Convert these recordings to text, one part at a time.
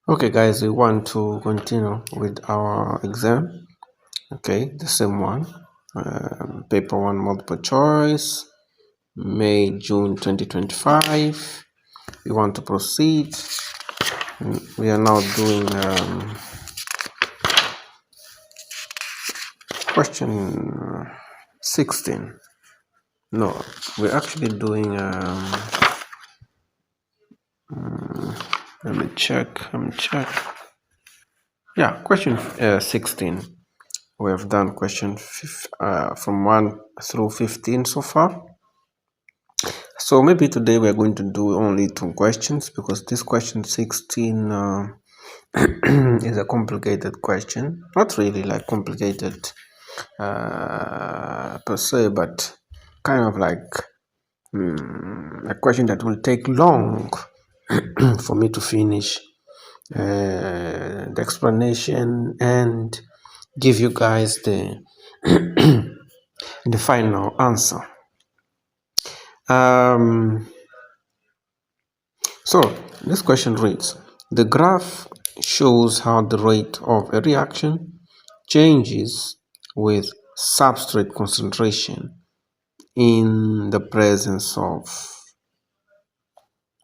Okay, guys, we want to continue with our exam. Okay, the same one. Paper 1 multiple choice, May, June 2025. We want to proceed. We are now doing question 16. No, we're actually doing, let me check. Yeah, question 16. We have done question from 1 through 15 so far. So maybe today we are going to do only 2 questions because this question 16 is a complicated question. Not really like complicated per se, but kind of like a question that will take long for me to finish the explanation and give you guys the the final answer. So this question reads, the graph shows how the rate of a reaction changes with substrate concentration in the presence of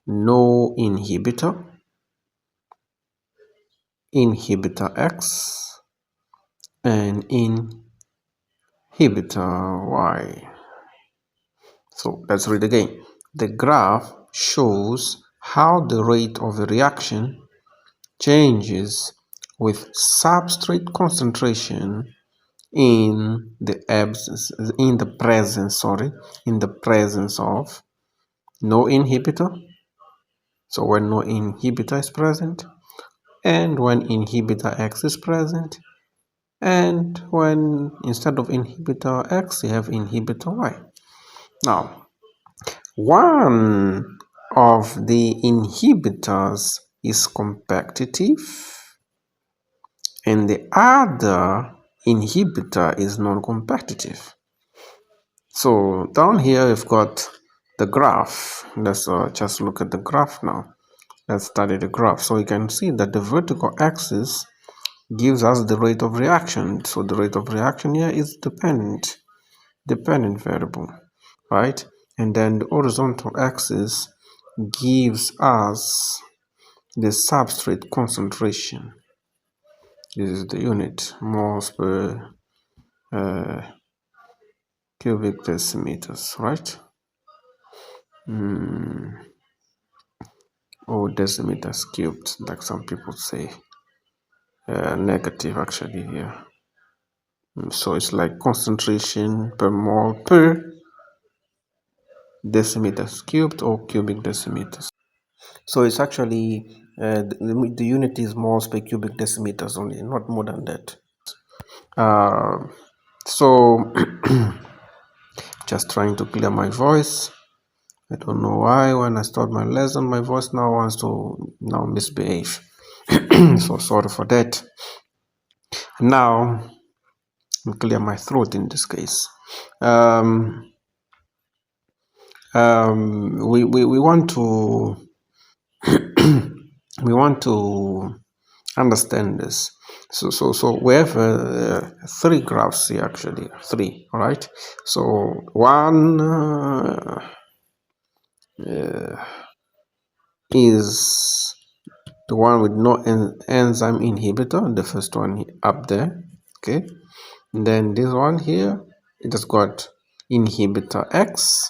no inhibitor, inhibitor X, and inhibitor Y. So let's read again. The graph shows how the rate of a reaction changes with substrate concentration in the presence of no inhibitor. So when no inhibitor is present, and when inhibitor X is present, and when instead of inhibitor X you have inhibitor Y. Now, one of the inhibitors is competitive and the other inhibitor is non-competitive. So down here we've got the graph. Let's just look at the graph now. Let's study the graph. So you can see that the vertical axis gives us the rate of reaction. So the rate of reaction here is dependent variable, right? And then the horizontal axis gives us the substrate concentration. This is the unit, moles per cubic decimeters, right? Or decimeters cubed, like some people say. Negative actually here. So it's like concentration per mole per decimeters cubed or cubic decimeters. So it's actually the unit is moles per cubic decimeters only, not more than that. So just trying to clear my voice. I don't know why when I start my lesson my voice now wants to misbehave. So sorry for that. Now I'll clear my throat in this case. We want to we want to understand this. So we have 3 graphs here, actually 3. All right. So one is the one with no enzyme inhibitor, the first one up there. Okay. And then this one here, it has got inhibitor X,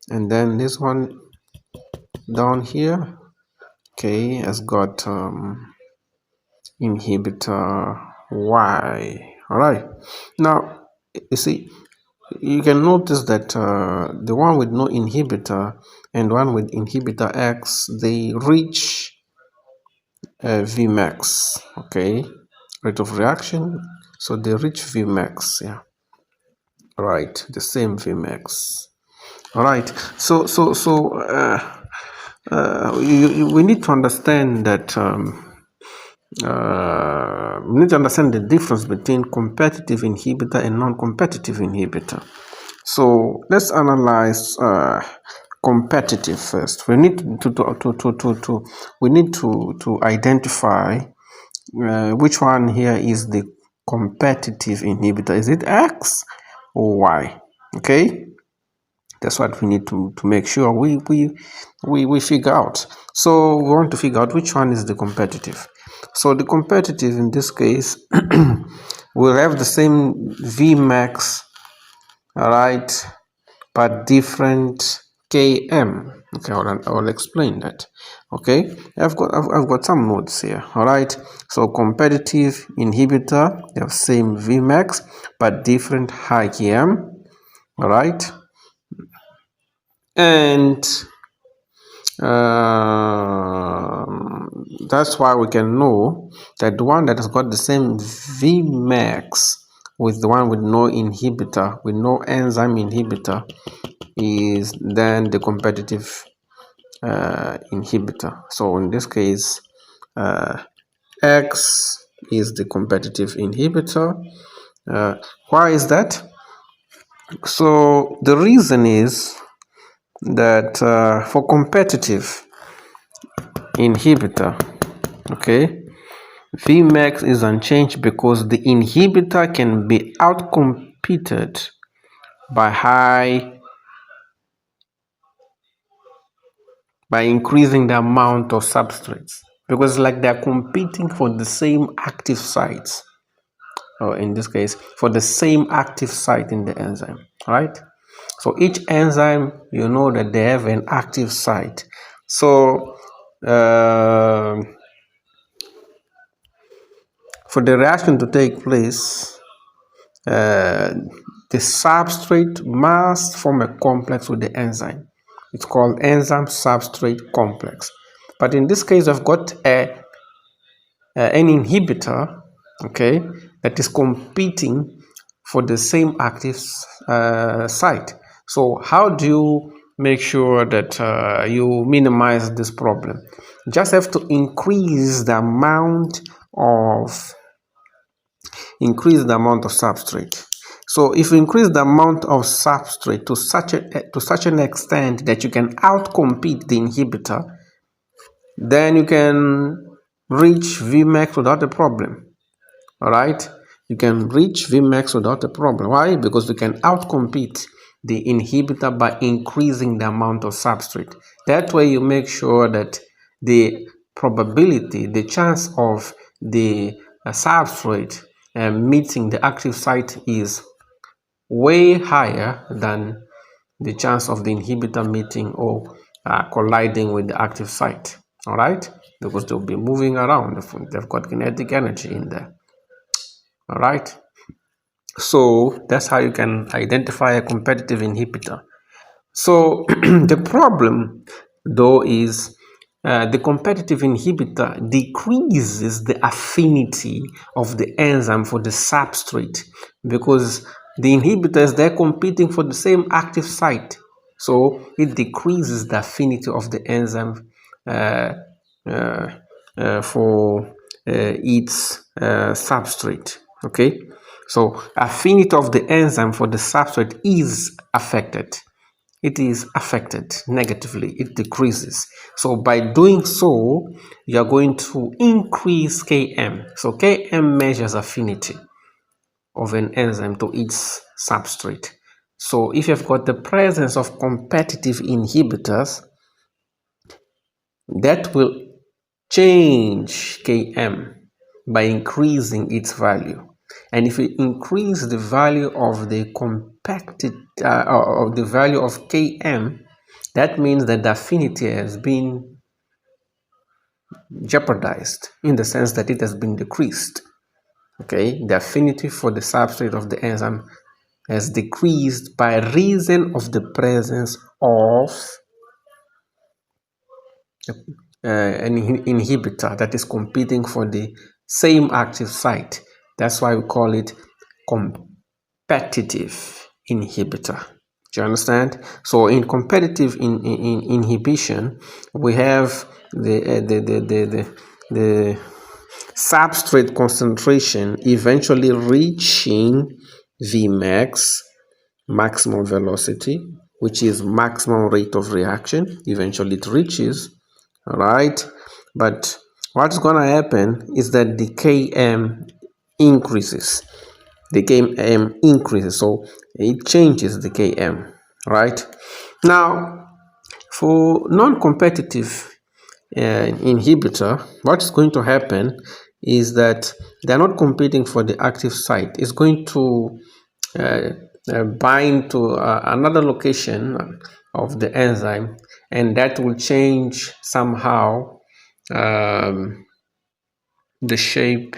and then this one down here, okay, has got inhibitor Y. All right. Now you see, you can notice that the one with no inhibitor and one with inhibitor X, they reach Vmax. Okay, rate of reaction. So they reach Vmax. Yeah. Right. The same Vmax. All right. So we need to understand that. We need to understand the difference between competitive inhibitor and non-competitive inhibitor. So let's analyze competitive first. We need to identify which one here is the competitive inhibitor. Is it X or Y? Okay, that's what we need to make sure we figure out. So we want to figure out which one is the competitive. So the competitive in this case will have the same Vmax, all right, but different Km. Okay, I'll explain that. Okay, I've got some notes here. All right, so competitive inhibitor, they have same Vmax but different high Km. All right, and that's why we can know that the one that has got the same Vmax with the one with no inhibitor, with no enzyme inhibitor, is then the competitive inhibitor. So in this case, X is the competitive inhibitor. Why is that? So the reason is that for competitive inhibitor, okay, Vmax is unchanged because the inhibitor can be outcompeted by increasing the amount of substrates, because like they're competing for the same active sites, or in this case for the same active site in the enzyme, right? So each enzyme, you know that they have an active site. So for the reaction to take place, the substrate must form a complex with the enzyme. It's called enzyme substrate complex. But in this case, I've got an inhibitor, okay, that is competing for the same active site. So how do you make sure that you minimize this problem? You just have to increase the amount of substrate. So if you increase the amount of substrate to such an extent that you can outcompete the inhibitor, then you can reach Vmax without a problem. All right, you can reach Vmax without a problem. Why? Because you can outcompete the inhibitor by increasing the amount of substrate. That way you make sure that the probability, the chance of the substrate meeting the active site is way higher than the chance of the inhibitor meeting or colliding with the active site. All right, because they'll be moving around. They've got kinetic energy in there. All right, so that's how you can identify a competitive inhibitor. So the problem though is the competitive inhibitor decreases the affinity of the enzyme for the substrate, because the inhibitors, they're competing for the same active site. So it decreases the affinity of the enzyme for its substrate. Okay, so affinity of the enzyme for the substrate is affected. It is affected negatively, it decreases. So by doing so, you are going to increase Km. So Km measures affinity of an enzyme to its substrate. So if you've got the presence of competitive inhibitors, that will change Km by increasing its value. And if you increase the value of the of the value of Km, that means that the affinity has been jeopardized, in the sense that it has been decreased. Okay, the affinity for the substrate of the enzyme has decreased by reason of the presence of an inhibitor that is competing for the same active site. That's why we call it competitive inhibitor. Do you understand? So in competitive inhibition, we have the substrate concentration eventually reaching Vmax, maximum velocity, which is maximum rate of reaction. Eventually it reaches, all right? But what's gonna happen is that the Km increases. The Km increases, so it changes the Km, right? Now, for non-competitive inhibitor, what's going to happen is that they're not competing for the active site. It's going to uh, bind to another location of the enzyme, and that will change somehow the shape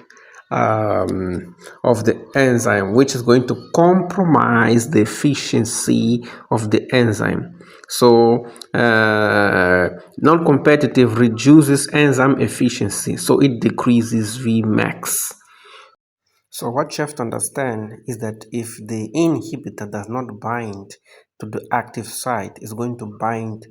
of the enzyme, which is going to compromise the efficiency of the enzyme. So non-competitive reduces enzyme efficiency, so it decreases Vmax. So what you have to understand is that if the inhibitor does not bind to the active site, it's going to bind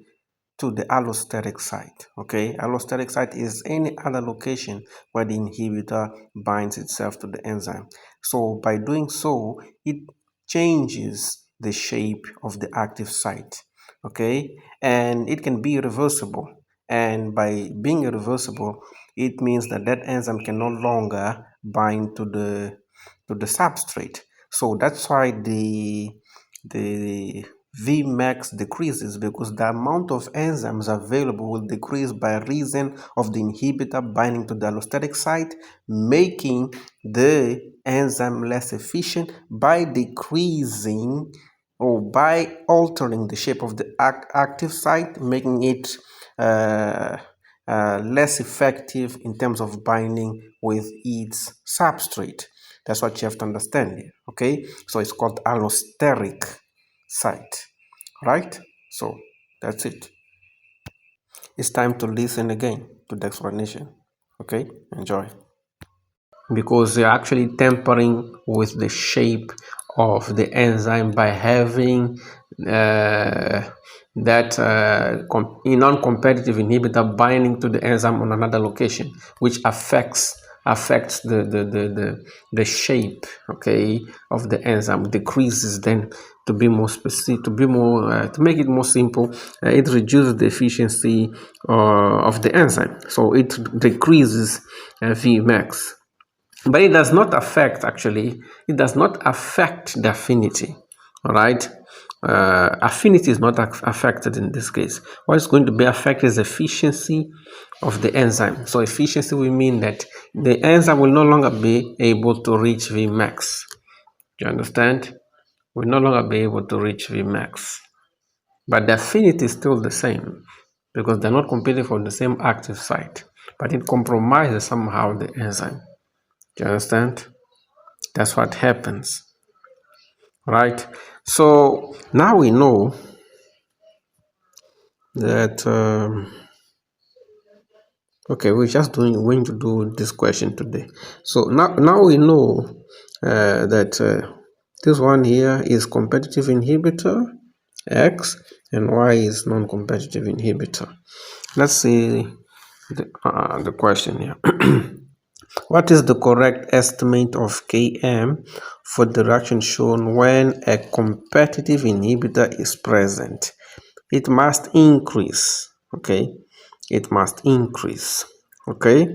to the allosteric site. Okay, allosteric site is any other location where the inhibitor binds itself to the enzyme. So by doing so, it changes the shape of the active site. Okay, and it can be reversible. And by being irreversible, it means that that enzyme can no longer bind to the substrate. So that's why the Vmax decreases, because the amount of enzymes available will decrease by reason of the inhibitor binding to the allosteric site, making the enzyme less efficient by decreasing or by altering the shape of the active site, making it less effective in terms of binding with its substrate. That's what you have to understand here. Okay, so it's called allosteric site, right? So that's it. It's time to listen again to the explanation. Okay, enjoy. Because they're actually tampering with the shape of the enzyme by having that non-competitive inhibitor binding to the enzyme on another location, which affects the shape, okay, of the enzyme, decreases. Then, to be more specific, to make it more simple, it reduces the efficiency of the enzyme, so it decreases Vmax. But it does not affect, it does not affect the affinity, all right? Affinity is not affected in this case. What is going to be affected is efficiency of the enzyme. So efficiency will mean that the enzyme will no longer be able to reach Vmax. Do you understand? Will no longer be able to reach Vmax. But the affinity is still the same, because they're not competing for the same active site. But it compromises somehow the enzyme. Do you understand? That's what happens, right? So now we know that okay, we're just going to do this question today. So now we know that this one here is competitive inhibitor X, and Y is non-competitive inhibitor. Let's see the question here. What is the correct estimate of Km for the reaction shown when a competitive inhibitor is present? It must increase, okay? It must increase, okay?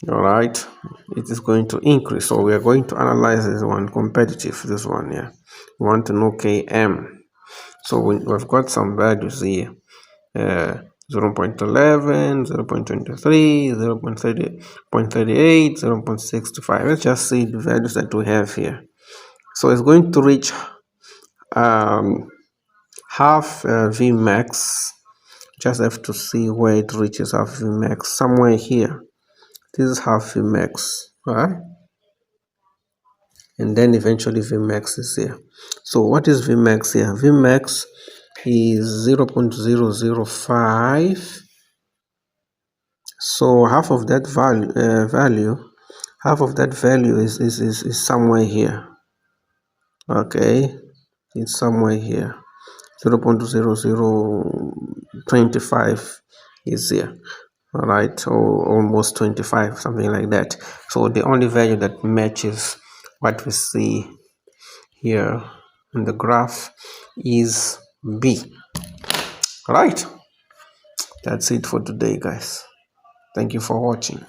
All right, it is going to increase. So we are going to analyze this one, competitive, this one here. We want to know Km. So we've got some values here. 0.11, 0.23, 0.38, 0.65. Let's just see the values that we have here. So it's going to reach half Vmax. Just have to see where it reaches half Vmax. Somewhere here. This is half Vmax, right? And then eventually Vmax is here. So what is Vmax here? Vmax is 0.005. So half of that value is somewhere here. Okay, it's somewhere here. 0.0025 is here. All right, or almost 25, something like that. So the only value that matches what we see here and the graph is B. Right, that's it for today, guys. Thank you for watching.